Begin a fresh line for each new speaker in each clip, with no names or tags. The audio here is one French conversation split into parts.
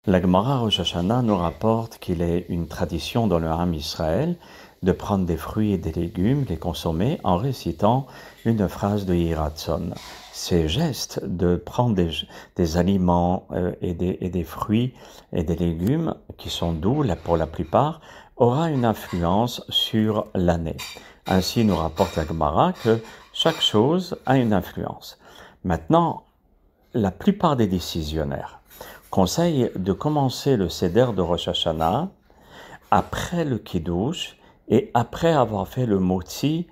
La Gemara Rosh Hashanah nous rapporte qu'il est une tradition dans le Ham Israël de prendre des fruits et des légumes, les consommer en récitant une phrase de Yehי Ratzon. Ces gestes de prendre des aliments et des fruits et des légumes qui sont doux pour la plupart aura une influence sur l'année. Ainsi nous rapporte la Gemara que chaque chose a une influence. Maintenant, la plupart des décisionnaires conseille de commencer le Seder de Rosh Hashanah après le Kiddush et après avoir fait le Motzi.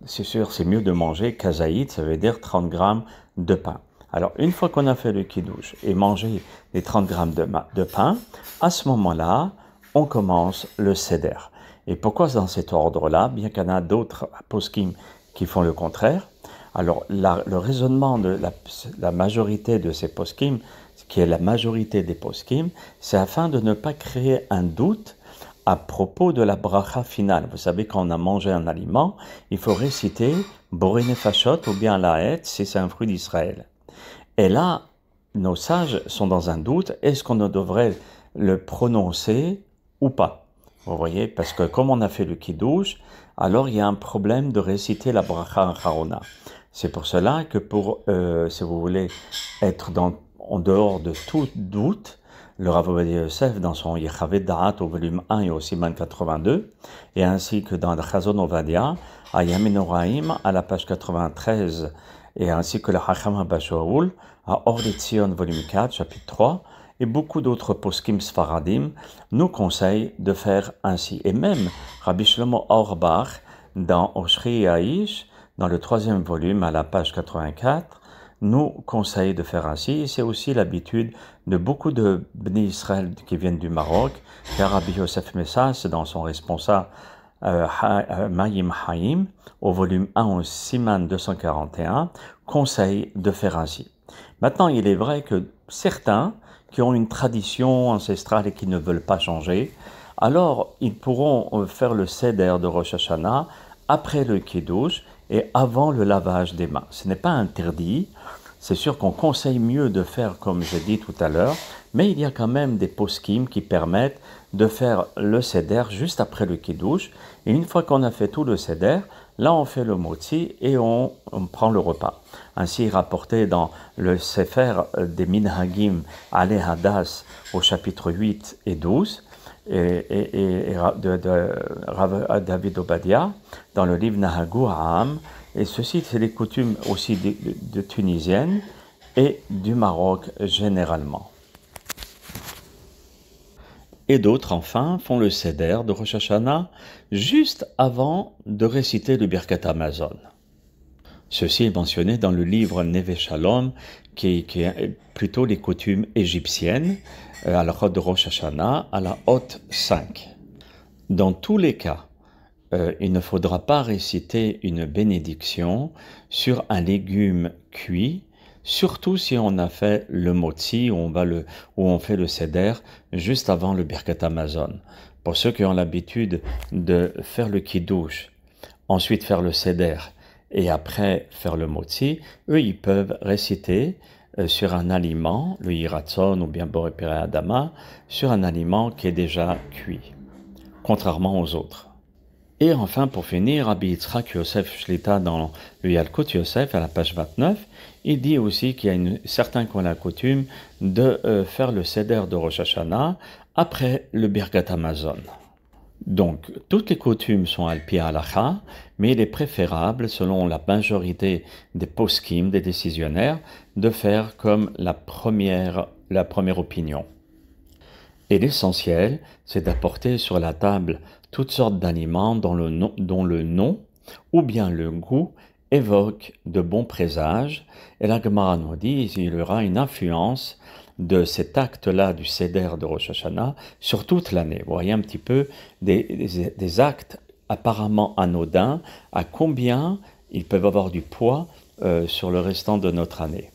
C'est sûr, c'est mieux de manger kazaït, ça veut dire 30 grammes de pain. Alors, une fois qu'on a fait le Kiddush et mangé les 30 grammes de pain, à ce moment-là, on commence le Seder. Et pourquoi dans cet ordre-là, bien qu'il y en a d'autres poskim qui font le contraire? Alors, le raisonnement de la majorité de ces poskim, qui est la majorité des poskim, c'est afin de ne pas créer un doute à propos de la bracha finale. Vous savez, quand on a mangé un aliment, il faut réciter Boré Nefashot ou bien la Haet si c'est un fruit d'Israël. Et là, nos sages sont dans un doute, est-ce qu'on devrait le prononcer ou pas? Vous voyez, parce que comme on a fait le Kiddush, alors il y a un problème de réciter la bracha Acharona. C'est pour cela que si vous voulez être en dehors de tout doute, le Rav Ovadia Yosef, dans son Yechavet Da'at au volume 1 et au Siman 82, et ainsi que dans le Chazon Ovadia, à Yamin Oraim, à la page 93, et ainsi que le Hacham HaBashaoul, à Or Tzion, volume 4, chapitre 3, et beaucoup d'autres poskim sfaradim nous conseillent de faire ainsi. Et même Rabbi Shlomo Auerbach, dans Oshri Aish, dans le 3e volume, à la page 84, nous conseille de faire ainsi. C'est aussi l'habitude de beaucoup de Bnei Israël qui viennent du Maroc, car Rabbi Yosef Messas, dans son responsable Mayim Haïm, au volume 1 au Siman 241, conseille de faire ainsi. Maintenant, il est vrai que certains qui ont une tradition ancestrale et qui ne veulent pas changer, alors ils pourront faire le Seder de Rosh Hashanah après le Kiddush et avant le lavage des mains. Ce n'est pas interdit, c'est sûr qu'on conseille mieux de faire comme j'ai dit tout à l'heure, mais il y a quand même des poskim qui permettent de faire le Seder juste après le Kiddush, et une fois qu'on a fait tout le Seder, là on fait le Motzi et on prend le repas. Ainsi rapporté dans le Sefer des Minhagim Ale Hadas au chapitre 8 et 12, et de Rav David Obadia dans le livre Nahagu Ha'am, et ceci c'est les coutumes aussi de tunisiennes et du Maroc généralement. Et d'autres enfin font le Seder de Rosh Hashanah juste avant de réciter le Birkat Hamazon. Ceci est mentionné dans le livre Neve Shalom, qui est plutôt les coutumes égyptiennes, à la Chod de Rosh Hashanah, à la Hot 5. Dans tous les cas, il ne faudra pas réciter une bénédiction sur un légume cuit, surtout si on a fait le motzi, où on fait le seder juste avant le Birkat Hamazon. Pour ceux qui ont l'habitude de faire le kiddush, ensuite faire le seder, et après faire le motzi, eux ils peuvent réciter sur un aliment, le Yehí Ratzon ou bien Boré Pere Adama, sur un aliment qui est déjà cuit, contrairement aux autres. Et enfin, pour finir, Rabbi Yitzhak Yosef Shlita dans le Yalkut Yosef, à la page 29, il dit aussi qu'il y a certains qui ont la coutume de faire le Seder de Rosh Hashanah après le Birkat Hamazon. Donc, toutes les coutumes sont al-pi halacha, mais il est préférable, selon la majorité des poskim, des décisionnaires, de faire comme la première opinion. Et l'essentiel, c'est d'apporter sur la table toutes sortes d'aliments dont le nom ou bien le goût évoque de bons présages. Et la Gemara nous dit qu'il y aura une influence de cet acte-là du Seder de Rosh Hashanah sur toute l'année. Vous voyez un petit peu des actes apparemment anodins, à combien ils peuvent avoir du poids sur le restant de notre année.